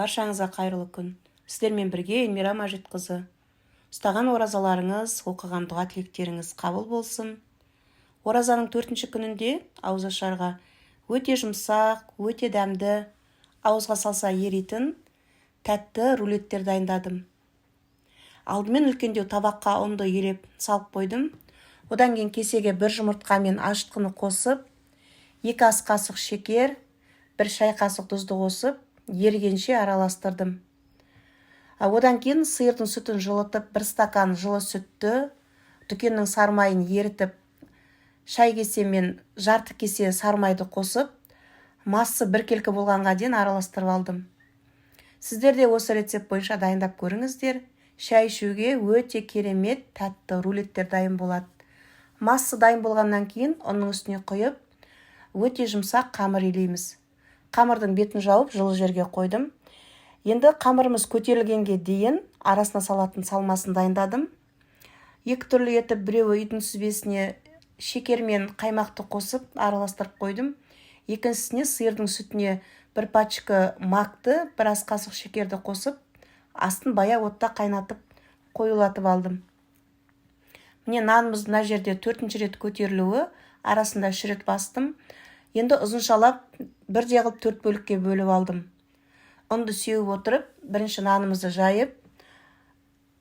Баршаңызға қайырлы күн. Сіздермен бірге Эльмира Мәжитқызы. Ұстаған оразаларыңыз, оқыған дұға тілектеріңіз қабыл болсын. Оразаның 4-ші күнінде ауызашарға өте жұмсақ, өте дәмді, ауызға салса еритін тәтті рулеттер дайындадым. Алдымен үлкендеу табаққа ұнды елеп салып қойдым. Одан кейін кесеге 1 жұмыртқа мен ашытқыны қосып, 2 ас қасық шекер, 1 шай қасық тұзды қосып, ерігенше араластырдым. Одан кейін сиырдың сүтін жылытып, 1 стакан жылы сүтті, дүкеннің сармайын ерітіп, шай кесе мен жарты кесе сармайды қосып, массы 1 келкі болғанға дейін араластырып алдым. Сіздер де осы рецепт бойынша дайындап көріңіздер. Шай ішуге өте керемет тәтті рулеттер дайын болады. Массы дайын болғаннан кейін оның үстіне құйып, өте жұмсақ қамыр илейміз. Қамырдың бетін жауып, жылы жерге қойдым. Енді қамырымыз көтерілгенге дейін арасына салатын салмасын дайындадым. 2 түрлі етіп, біреуі үйдің сүзбесіне шекер мен қаймақты қосып араластырып қойдым. Екіншісіне сиырдың сүтіне 1 пачка макты, 1 ас қасық шекерді қосып, астын баяу отта қайнатып қоюлатып алдым. Міне нанымыз мына жерде 4-ші рет көтерілуі, арасында 3 рет бастым. Енді ұзыншалап 1 қылып 4 бөлікке бөліп алдым. Ұнды сеуіп отырып, бірінші нанымызды жайып,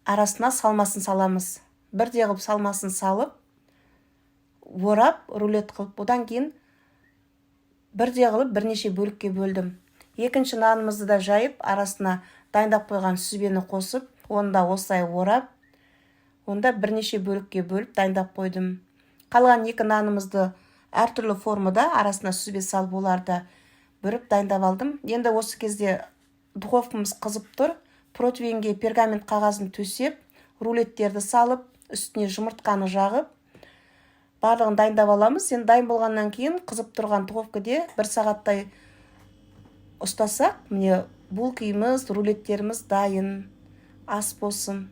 арасына салмасын саламыз. 1 қылып салмасын салып, орап, рулет қылып, одан кейін 1 қылып бірнеше бөлікке бөлдім. Екінші нанымызды да жайып, арасына дайындап қойған сүзбені қосып, онда осылай орап, онда бірнеше бөлікке бөліп дайындап қойдым. Қалған 2 нанымызды әртүрлі формада арасына сүзбе салып оларды бүріп дайындап алдым. Енді осы кезде духовкамыз қызып тұр. Противеньге пергамент қағазын төсеп, рулеттерді салып, үстіне жұмыртқаны жағып, барлығын дайындап аламыз. Енді дайын болғаннан кейін қызып тұрған духовкаде 1 сағаттай ұстасақ, міне булкимыз, рулеттеріміз дайын. Ас болсын.